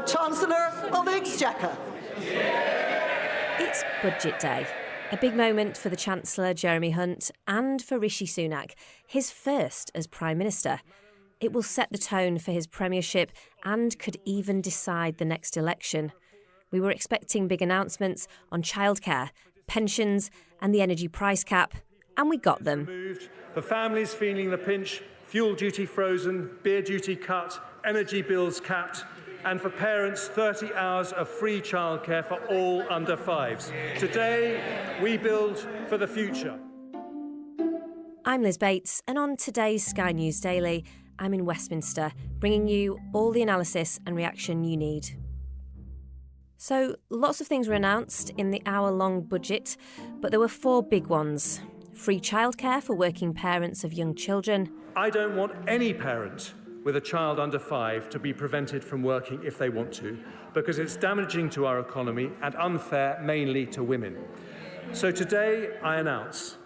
Chancellor of the Exchequer. It's Budget Day, a big moment for the Chancellor Jeremy Hunt and for Rishi Sunak, his first as Prime Minister. It will set the tone for his premiership and could even decide the next election. We were expecting big announcements on childcare, pensions and the energy price cap, and we got them. Removed for families feeling the pinch, fuel duty frozen, beer duty cut, energy bills capped, and for parents 30 hours of free childcare for all under fives. Today, we build for the future. I'm Liz Bates, and on today's Sky News Daily, I'm in Westminster, bringing you all the analysis and reaction you need. So, lots of things were announced in the hour-long budget, but there were four big ones. Free childcare for working parents of young children. I don't want any parent with a child under 5 to be prevented from working if they want to, because it's damaging to our economy and unfair mainly to women. So today I announce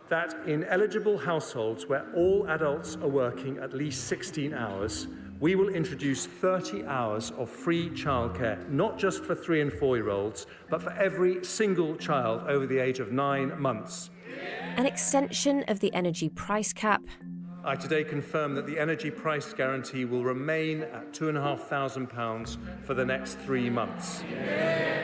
that in eligible households where all adults are working at least 16 hours, we will introduce 30 hours of free childcare, not just for 3- and 4-year-olds, but for every single child over the age of 9 months. An extension of the energy price cap. I today confirm that the energy price guarantee will remain at £2,500 for the next 3 months.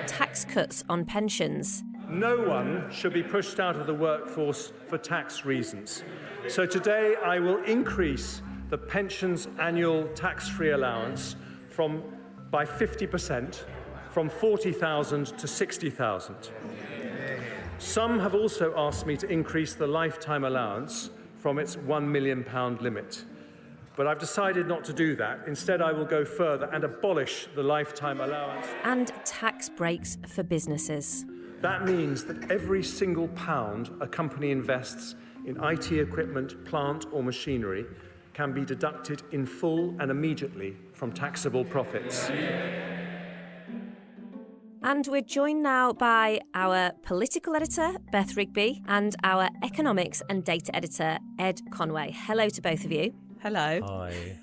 Tax cuts on pensions. No one should be pushed out of the workforce for tax reasons. So today I will increase the pensions annual tax-free allowance by 50%, from 40,000 to 60,000. Some have also asked me to increase the lifetime allowance from its £1 million limit. But I've decided not to do that. Instead, I will go further and abolish the lifetime allowance. And tax breaks for businesses. That means that every single pound a company invests in IT equipment, plant or machinery can be deducted in full and immediately from taxable profits. And we're joined now by our political editor, Beth Rigby, and our economics and data editor, Ed Conway. Hello to both of you. Hello. Hi.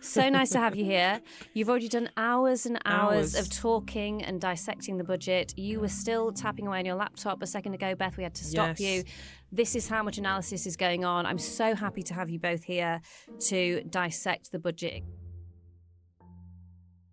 So nice to have you here. You've already done hours and hours of talking and dissecting the budget. You were still tapping away on your laptop a second ago, Beth. We had to stop you. This is how much analysis is going on. I'm so happy to have you both here to dissect the budget.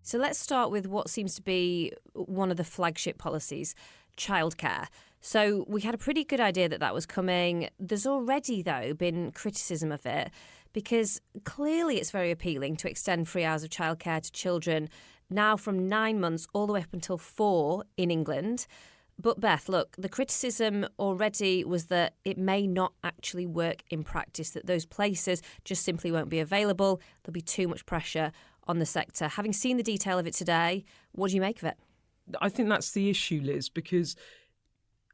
So let's start with what seems to be one of the flagship policies, childcare. So we had a pretty good idea that was coming. There's already, though, been criticism of it because clearly it's very appealing to extend 3 hours of childcare to children now from 9 months all the way up until 4 in England. But Beth, look, the criticism already was that it may not actually work in practice, that those places just simply won't be available. There'll be too much pressure on the sector. Having seen the detail of it today, what do you make of it? I think that's the issue, Liz, because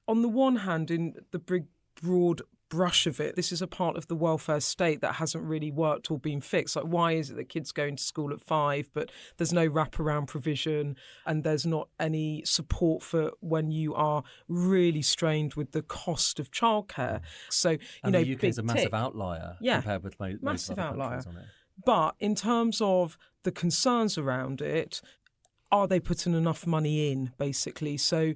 on the one hand, in the big, broad brush of it, this is a part of the welfare state that hasn't really worked or been fixed. Like, why is it that kids go into school at 5, but there's no wraparound provision and there's not any support for when you are really strained with the cost of childcare? So, the UK is a massive outlier compared with most massive other outlier. countries on it. But in terms of the concerns around it, are they putting enough money in, basically? So,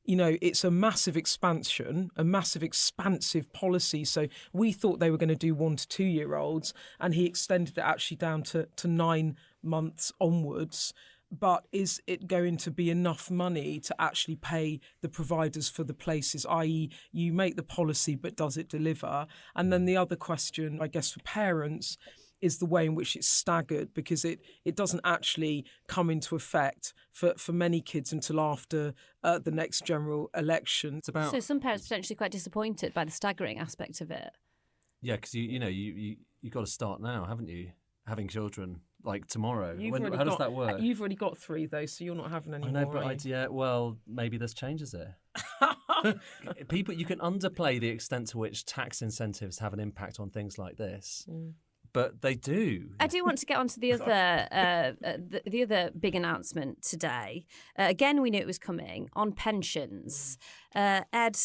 it's a massive expansion, a massive expansive policy. So we thought they were going to do 1 to 2-year-olds, and he extended it actually down to 9 months onwards. But is it going to be enough money to actually pay the providers for the places, i.e. you make the policy, but does it deliver? And then the other question, I guess, for parents is the way in which it's staggered, because it doesn't actually come into effect for many kids until after the next general election. So some parents potentially quite disappointed by the staggering aspect of it. Yeah, because you got to start now, haven't you? Having children like tomorrow. How does that work? You've already got 3 though, so you're not having any I know, more. but well, maybe there's changes there. You can underplay the extent to which tax incentives have an impact on things like this. But they do. I do want to get on to the other big announcement today. Again, we knew it was coming on pensions. Ed,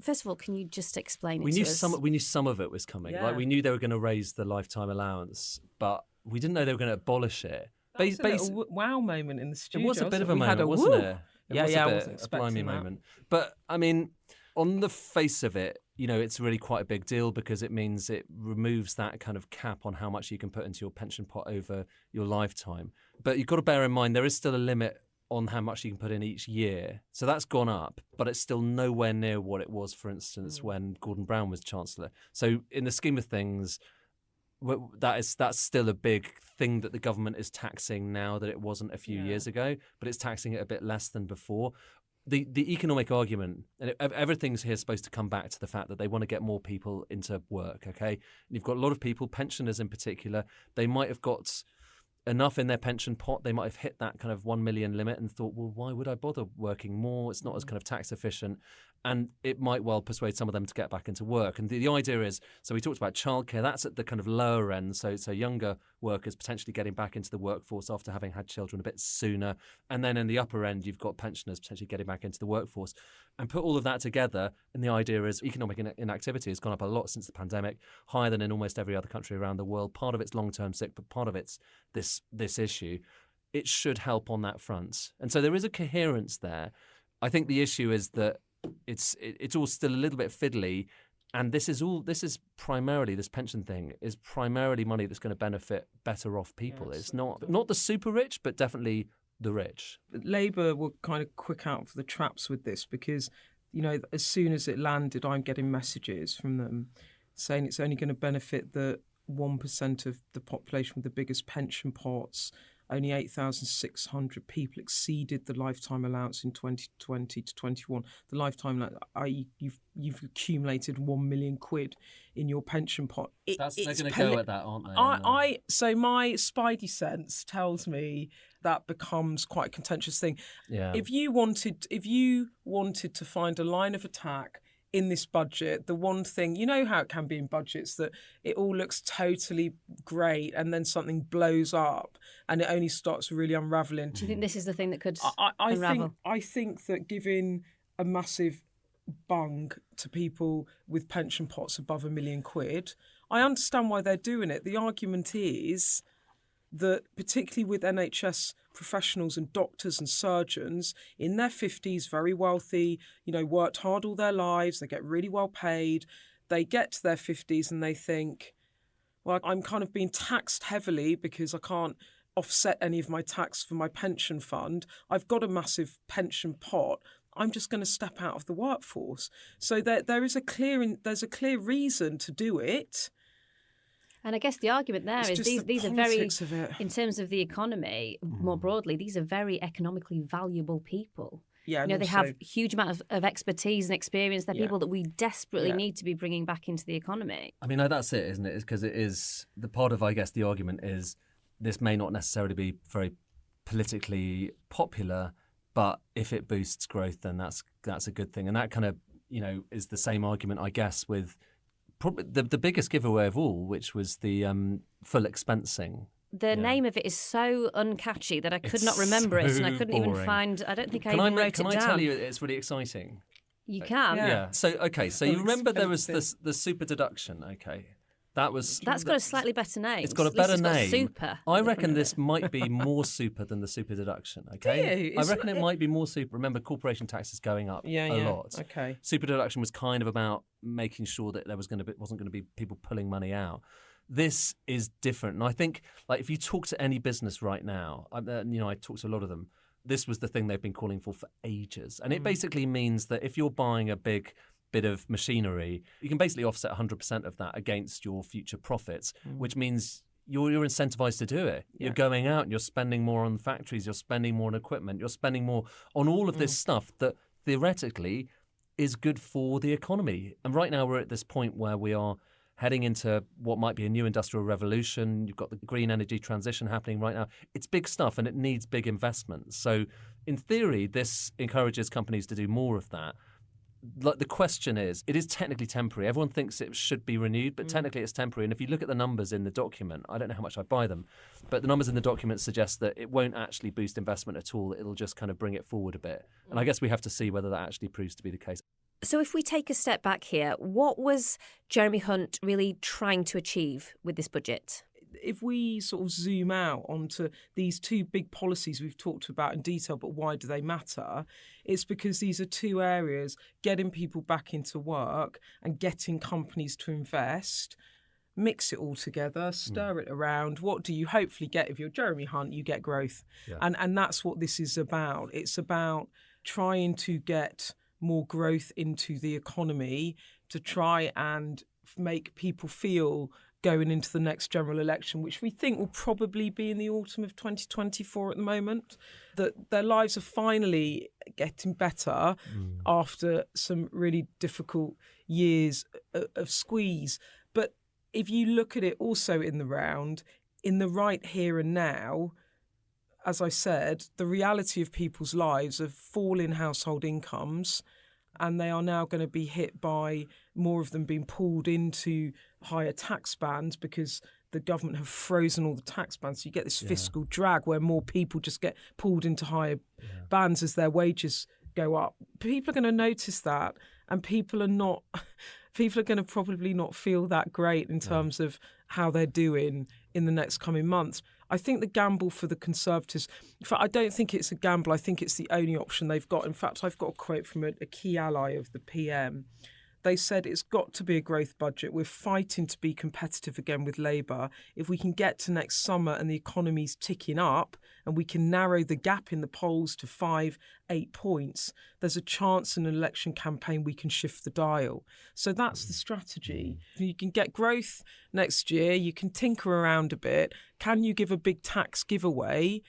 first of all, can you just explain it to us? We knew some of it was coming. Yeah. Like, we knew they were going to raise the lifetime allowance, but we didn't know they were going to abolish it. That was a little wow moment in the It studio. was a bit of a We had moment, wasn't woo. it? It Yeah, was I a wasn't bit a blimey expecting that. moment. But I mean, on the face of it, it's really quite a big deal because it means it removes that kind of cap on how much you can put into your pension pot over your lifetime. But you've got to bear in mind there is still a limit on how much you can put in each year. So that's gone up, but it's still nowhere near what it was, for instance, when Gordon Brown was Chancellor. So in the scheme of things, that's still a big thing that the government is taxing now that it wasn't a few years ago, but it's taxing it a bit less than before. The economic argument, and everything's here supposed to come back to the fact that they want to get more people into work, okay? And you've got a lot of people, pensioners in particular, they might have got enough in their pension pot, they might have hit that kind of 1 million limit and thought, well, why would I bother working more? It's not as kind of tax efficient. And it might well persuade some of them to get back into work. And the idea is, so we talked about childcare, that's at the kind of lower end. So younger workers potentially getting back into the workforce after having had children a bit sooner. And then in the upper end, you've got pensioners potentially getting back into the workforce. And put all of that together, and the idea is economic inactivity has gone up a lot since the pandemic, higher than in almost every other country around the world. Part of it's long-term sick, but part of it's this issue. It should help on that front. And so there is a coherence there. I think the issue is that it's all still a little bit fiddly, and this pension thing is primarily money that's going to benefit better off people. Yes. It's not the super rich, but definitely the rich. Labour were kind of quick out for the traps with this because, as soon as it landed, I'm getting messages from them saying it's only going to benefit the 1% of the population with the biggest pension pots. Only 8,600 people exceeded the lifetime allowance in 2020 to 21. The lifetime allowance, i.e. you've accumulated 1 million quid in your pension pot. They're going to go at that, aren't they? So my spidey sense tells me that becomes quite a contentious thing. Yeah. If you wanted to find a line of attack in this budget, the one thing, how it can be in budgets, that it all looks totally great and then something blows up and it only starts really unravelling. Do you think this is the thing that could unravel? I think that giving a massive bung to people with pension pots above £1 million, I understand why they're doing it. The argument is that particularly with NHS professionals and doctors and surgeons in their 50s, very wealthy, worked hard all their lives, they get really well paid, they get to their 50s and they think, well, I'm kind of being taxed heavily because I can't offset any of my tax for my pension fund. I've got a massive pension pot. I'm just going to step out of the workforce. So there's a clear reason to do it. And I guess the argument there is these are very, in terms of the economy more broadly, these are very economically valuable people. Yeah, they have huge amount of expertise and experience. They're people that we desperately need to be bringing back into the economy. I mean, that's it, isn't it? Because it is the part of, I guess, the argument is this may not necessarily be very politically popular, but if it boosts growth, then that's a good thing. And that kind of, is the same argument, I guess, with probably the biggest giveaway of all, which was the full expensing. The name of it is so uncatchy that I could not remember it, and I couldn't even find. I don't think I even wrote it down. Can I tell you, it's really exciting. You can. Yeah. So you remember there was the super deduction. Okay, that's got a slightly better name. It's got a better name. Super. I reckon this might be more super than the super deduction. Okay. Do you? I reckon it might be more super. Remember, corporation tax is going up a lot. Okay. Super deduction was kind of about making sure that there wasn't going to be people pulling money out. This is different. And I think, if you talk to any business right now, I talk to a lot of them, this was the thing they've been calling for ages. And it basically means that if you're buying a big bit of machinery, you can basically offset 100% of that against your future profits, which means you're incentivized to do it. You're going out and you're spending more on factories, you're spending more on equipment, you're spending more on all of this stuff that theoretically is good for the economy. And right now we're at this point where we are heading into what might be a new industrial revolution. You've got the green energy transition happening right now. It's big stuff and it needs big investments. So in theory, this encourages companies to do more of that. The question is, it is technically temporary. Everyone thinks it should be renewed, but technically it's temporary. And if you look at the numbers in the document, I don't know how much I buy them, but the numbers in the document suggest that it won't actually boost investment at all. It'll just kind of bring it forward a bit. And I guess we have to see whether that actually proves to be the case. So if we take a step back here, what was Jeremy Hunt really trying to achieve with this budget? if we sort of zoom out onto these two big policies we've talked about in detail, but why do they matter? It's because these are two areas: getting people back into work and getting companies to invest. Mix it all together, stir it around. What do you hopefully get if you're Jeremy Hunt? You get growth. Yeah. And that's what this is about. It's about trying to get more growth into the economy to try and make people feel going into the next general election, which we think will probably be in the autumn of 2024 at the moment, that their lives are finally getting better after some really difficult years of squeeze. But if you look at it also in the round, in the right here and now, as I said, the reality of people's lives of falling household incomes, and they are now going to be hit by more of them being pulled into higher tax bands because the government have frozen all the tax bands. So you get this fiscal drag where more people just get pulled into higher bands as their wages go up. People are going to notice that, and people are going to probably not feel that great in terms of how they're doing in the next coming months. I think the gamble for the Conservatives, in fact, I don't think it's a gamble. I think it's the only option they've got. In fact, I've got a quote from a key ally of the PM. They said it's got to be a growth budget. We're fighting to be competitive again with Labour. If we can get to next summer and the economy's ticking up and we can narrow the gap in the polls to 5-8 points, there's a chance in an election campaign we can shift the dial. So that's the strategy. You can get growth next year. You can tinker around a bit. Can you give a big tax giveaway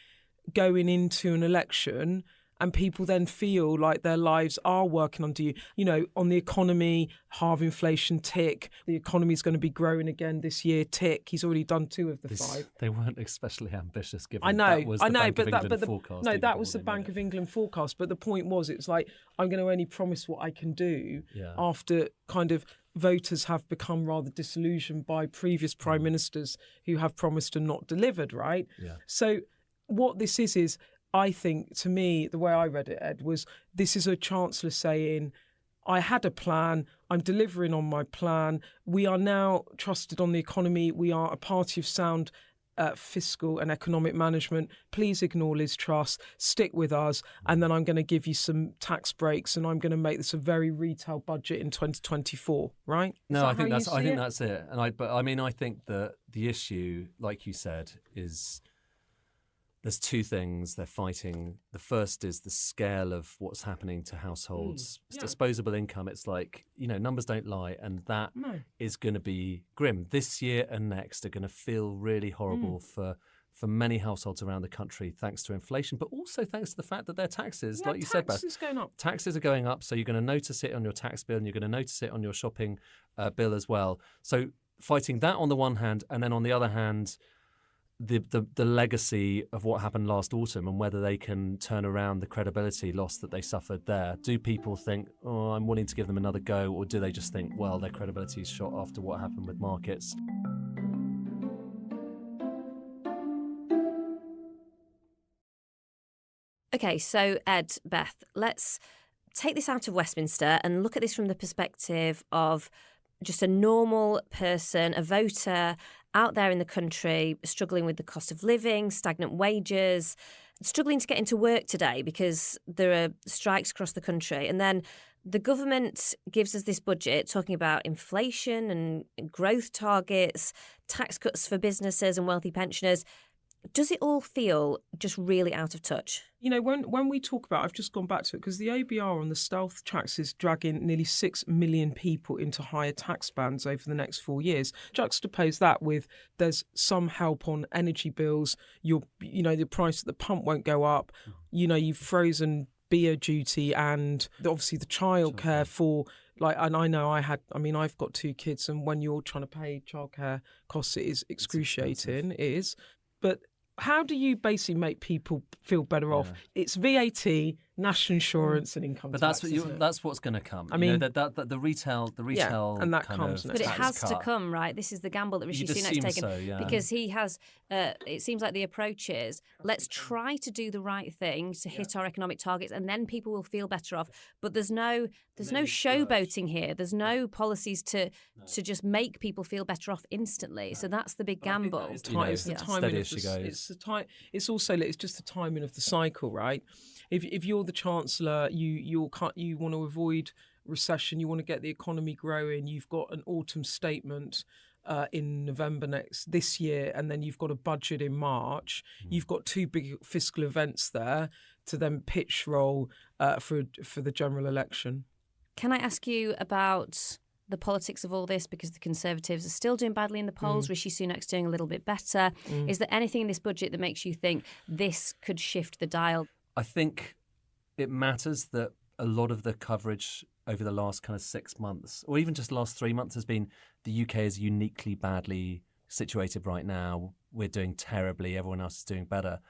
going into an election? And people then feel like their lives are working under you. You know, on the economy, halve inflation, tick. The economy is going to be growing again this year, tick. He's already done 2 of the 5. They weren't especially ambitious, given I know, that was the Bank of England forecast. No, that was the Bank of England forecast. But the point was, it's like, I'm going to only promise what I can do after kind of voters have become rather disillusioned by previous prime ministers who have promised and not delivered, right? Yeah. So what this is I think, to me, the way I read it, Ed, was this is a Chancellor saying, I had a plan, I'm delivering on my plan, we are now trusted on the economy, we are a party of sound fiscal and economic management, please ignore Liz Truss, stick with us, and then I'm going to give you some tax breaks and I'm going to make this a very retail budget in 2024, right? No, I think that's it. And I think that the issue, like you said, is there's 2 things they're fighting. The first is the scale of what's happening to households' disposable income. It's like, numbers don't lie, and that is going to be grim. This year and next are going to feel really horrible for many households around the country, thanks to inflation, but also thanks to the fact that their taxes, like you said, Beth, taxes are going up. So you're going to notice it on your tax bill, and you're going to notice it on your shopping bill as well. So fighting that on the one hand, and then on the other hand, the legacy of what happened last autumn and whether they can turn around the credibility loss that they suffered there. Do people think, I'm willing to give them another go, or do they just think, well, their credibility is shot after what happened with markets? Okay, so Ed, Beth, let's take this out of Westminster and look at this from the perspective of just a normal person, a voter out there in the country, struggling with the cost of living, stagnant wages, struggling to get into work today because there are strikes across the country. And then the government gives us this budget talking about inflation and growth targets, tax cuts for businesses and wealthy pensioners. Does it all feel just really out of touch? When we talk about, I've just gone back to it, because the OBR on the stealth tax is dragging nearly 6 million people into higher tax bands over the next 4 years. Juxtapose that with there's some help on energy bills. The price at the pump won't go up. You've frozen beer duty and obviously the childcare for... and I know I've got 2 kids, and when you're trying to pay childcare costs, it is excruciating. It is. But how do you basically make people feel better off? It's VAT national insurance and income But tax. that's what's going to come. I mean, that the retail, and that kind comes of next. But it tax has to cut. come, right? This is the gamble that Rishi You'd Sunak's assume taken so, yeah. because he has. It seems like the approach is let's try to do the right thing to hit our economic targets, and then people will feel better off. But there's no showboating here. There's no policies to just make people feel better off instantly. So that's the big gamble. It's the timing steady of as she goes. It's also it's just the timing of the cycle, right? If you're the Chancellor, you want to avoid recession, you want to get the economy growing. You've got an autumn statement in November this year, and then you've got a budget in March. You've got two big fiscal events there to then pitch roll for the general election. Can I ask you about the politics of all this, because the Conservatives are still doing badly in the polls. Rishi Sunak's doing a little bit better. Is there anything in this budget that makes you think this could shift the dial? I think it matters that a lot of the coverage over the last kind of 6 months, or even just the last 3 months, has been the UK is uniquely badly situated right now. We're doing terribly. Everyone else is doing better.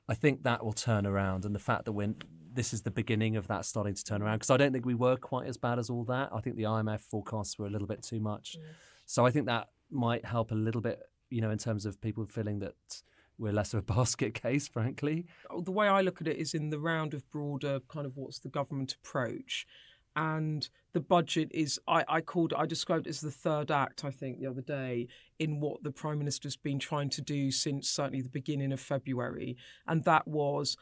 I think that will turn around, and the fact that this is the beginning of that starting to turn around, because I don't think we were quite as bad as all that. I think the IMF forecasts were a little bit too much. So I think that might help a little bit, in terms of people feeling that we're less of a basket case, frankly. The way I look at it is in the round of broader kind of what's the government approach. And the budget is, I described it as the third act, I think, the other day, in what the Prime Minister's been trying to do since certainly the beginning of February. And that was,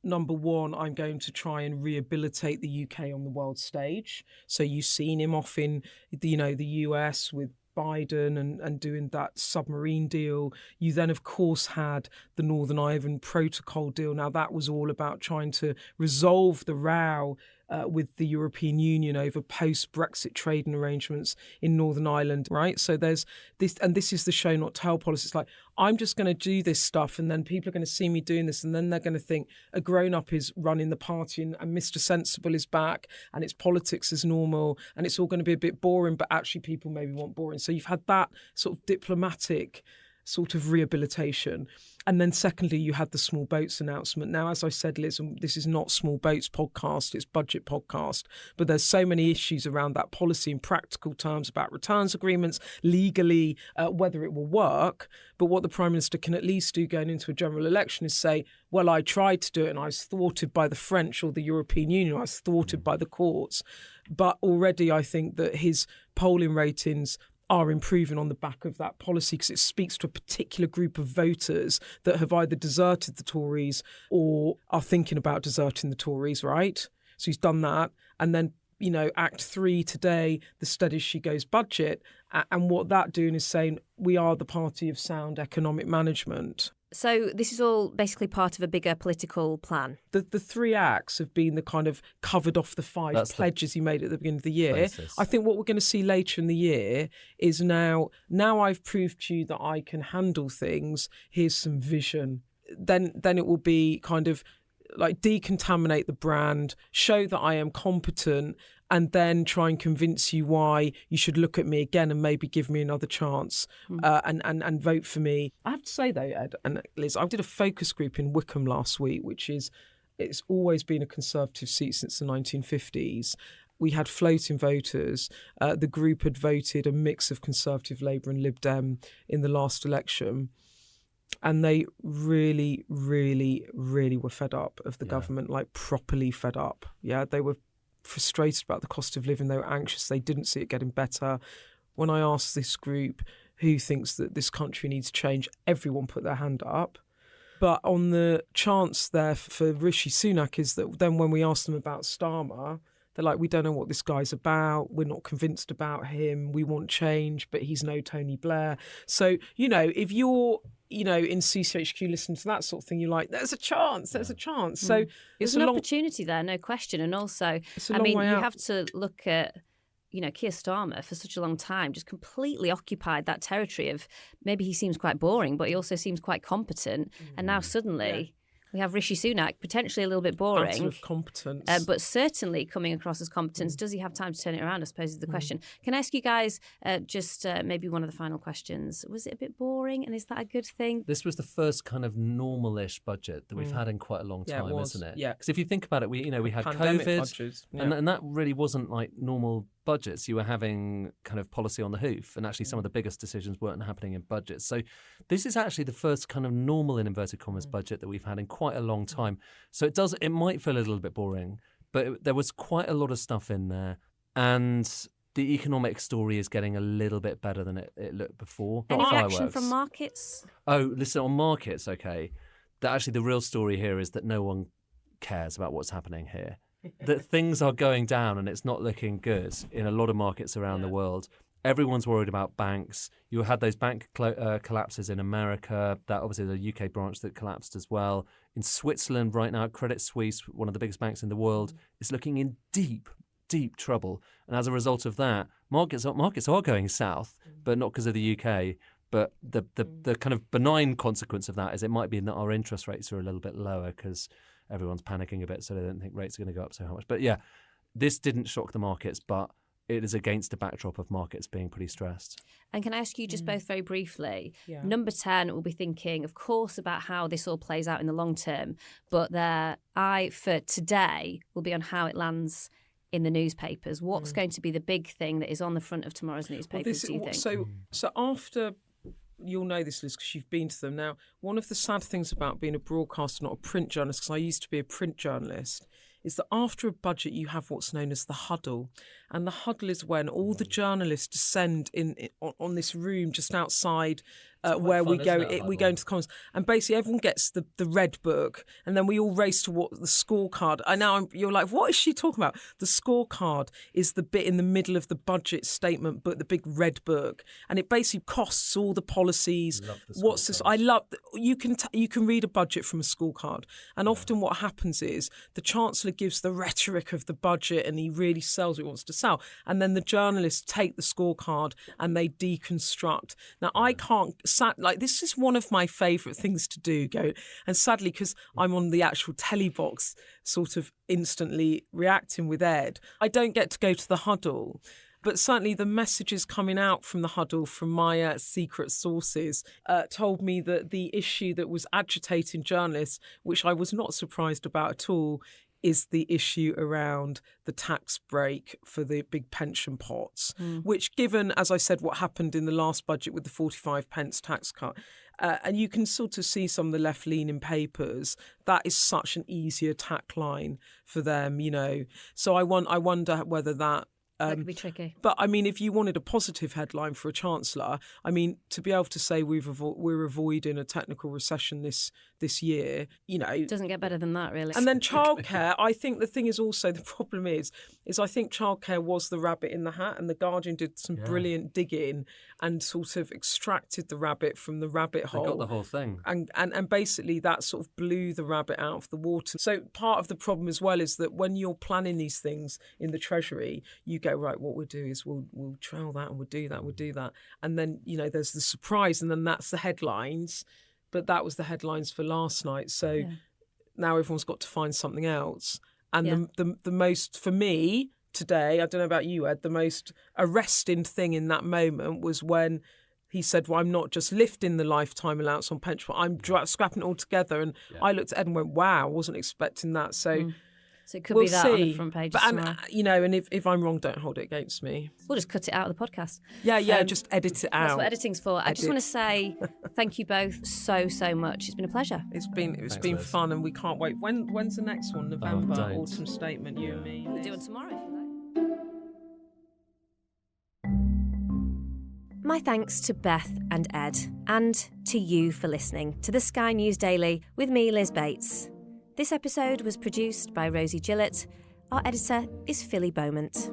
number one, I'm going to try and rehabilitate the UK on the world stage. So you've seen him off in, the US with Biden and doing that submarine deal. You then, of course, had the Northern Ireland Protocol deal. Now, that was all about trying to resolve the row with the European Union over post-Brexit trading arrangements in Northern Ireland, right? So there's this, and this is the show not tell policy. It's like, I'm just going to do this stuff, and then people are going to see me doing this, and then they're going to think a grown-up is running the party, and Mr. Sensible is back, and it's politics as normal, and it's all going to be a bit boring, but actually people maybe want boring. So you've had that sort of diplomatic sort of rehabilitation. And then secondly, you had the small boats announcement. Now, as I said, Liz, this is not small boats podcast, it's budget podcast, but there's so many issues around that policy in practical terms about returns agreements, legally, whether it will work. But what the Prime Minister can at least do going into a general election is say, well, I tried to do it and I was thwarted by the French or the European Union, I was thwarted by the courts. But already I think that his polling ratings are improving on the back of that policy, because it speaks to a particular group of voters that have either deserted the Tories or are thinking about deserting the Tories, right? So he's done that. And then, Act 3 today, the Steady as She Goes budget. And what that doing is saying we are the party of sound economic management. So this is all basically part of a bigger political plan. The three acts have been the kind of covered off the five pledges he made at the beginning of the year. Basis. I think what we're going to see later in the year is now I've proved to you that I can handle things. Here's some vision. Then it will be kind of like decontaminate the brand, show that I am competent, and then try and convince you why you should look at me again and maybe give me another chance and vote for me. I have to say, though, Ed and Liz, I did a focus group in Wickham last week, it's always been a Conservative seat since the 1950s. We had floating voters. The group had voted a mix of Conservative, Labour and Lib Dem in the last election. And they really, really, really were fed up of the government, like properly fed up. Yeah, they were frustrated about the cost of living. They were anxious. They didn't see it getting better. When I asked this group who thinks that this country needs change, everyone put their hand up. But on the chance there for Rishi Sunak is that then when we asked them about Starmer, they're like, we don't know what this guy's about. We're not convinced about him. We want change, but he's no Tony Blair. So, if you're, in CCHQ listening to that sort of thing, you're like, there's a chance. So there's an opportunity there, no question. And also, you have to look at, Keir Starmer for such a long time just completely occupied that territory of maybe he seems quite boring, but he also seems quite competent. And now suddenly... We have Rishi Sunak, potentially a little bit boring. Battle of competence. But certainly coming across as competence. Does he have time to turn it around, I suppose, is the question. Can I ask you guys just maybe one of the final questions? Was it a bit boring, and is that a good thing? This was the first kind of normal-ish budget that we've had in quite a long time, it was. Isn't it? Yeah. Because if you think about it, we had Pandemic COVID, budgets, yeah. and that really wasn't like normal budgets. You were having kind of policy on the hoof, and actually some of the biggest decisions weren't happening in budgets. So this is actually the first kind of normal, in inverted commas, budget that we've had in quite a long time. So it might feel a little bit boring, but there was quite a lot of stuff in there, and the economic story is getting a little bit better than it looked before. Any Not reaction fireworks. from markets? Oh, listen, on markets, okay. Actually, the real story here is that no one cares about what's happening here. That things are going down and it's not looking good in a lot of markets around the world. Everyone's worried about banks. You had those bank collapses in America. That obviously the UK branch that collapsed as well. In Switzerland right now, Credit Suisse, one of the biggest banks in the world, is looking in deep trouble. And as a result of that, markets are going south, but not because of the UK. But the kind of benign consequence of that is it might be that our interest rates are a little bit lower because everyone's panicking a bit, so they don't think rates are going to go up so much. But yeah, this didn't shock the markets, but it is against the backdrop of markets being pretty stressed. And can I ask you just both very briefly, Yeah. Number 10 will be thinking, of course, about how this all plays out in the long term, but their eye for today will be on how it lands in the newspapers. What's going to be the big thing that is on the front of tomorrow's newspapers, do you think? So after, you'll know this, Liz, because you've been to them. Now, one of the sad things about being a broadcaster, not a print journalist, because I used to be a print journalist, is that after a budget you have what's known as the huddle. And the huddle is when all the journalists descend on this room just outside where we go into the Commons. And basically everyone gets the red book and then we all race to what the scorecard. You're like, what is she talking about? The scorecard is the bit in the middle of the budget statement, but the big red book. And it basically costs all the policies. What's this? I love you can read a budget from a scorecard. And often what happens is the Chancellor gives the rhetoric of the budget and he really sells what he wants to sell. And then the journalists take the scorecard and they deconstruct. Now, I can't, this is one of my favourite things to do, and sadly, because I'm on the actual telly box sort of instantly reacting with Ed, I don't get to go to the huddle. But certainly the messages coming out from the huddle from my secret sources told me that the issue that was agitating journalists, which I was not surprised about at all, is the issue around the tax break for the big pension pots, which, given, as I said, what happened in the last budget with the 45 pence tax cut, and you can sort of see some of the left-leaning papers, that is such an easy attack line for them, So I wonder whether that could be tricky. But I mean, if you wanted a positive headline for a Chancellor, I mean, to be able to say we're avoiding a technical recession this year, It doesn't get better than that, really. And then childcare, I think the thing is also, the problem is I think childcare was the rabbit in the hat, and The Guardian did some brilliant digging and sort of extracted the rabbit from the rabbit hole. They got the whole thing. And basically that sort of blew the rabbit out of the water. So part of the problem as well is that when you're planning these things in the Treasury, you go, right, what we'll do is we'll trial that and we'll do that. And then, there's the surprise and then that's the headlines. But that was the headlines for last night. So now everyone's got to find something else. And the most, for me today, I don't know about you, Ed, the most arresting thing in that moment was when he said, well, I'm not just lifting the lifetime allowance on pension, I'm scrapping it all together. And I looked at Ed and went, wow, I wasn't expecting that. So So it could we'll be that see. on the front page tomorrow. And if I'm wrong, don't hold it against me. We'll just cut it out of the podcast. Yeah, just edit it out. That's what editing's for. I just want to say thank you both so much. It's been a pleasure. It's been Liz. fun and we can't wait. When's the next one? November, don't. autumn statement, you and me. We'll do it tomorrow if you like. My thanks to Beth and Ed, and to you for listening to the Sky News Daily with me, Liz Bates. This episode was produced by Rosie Gillett. Our editor is Philly Beaumont.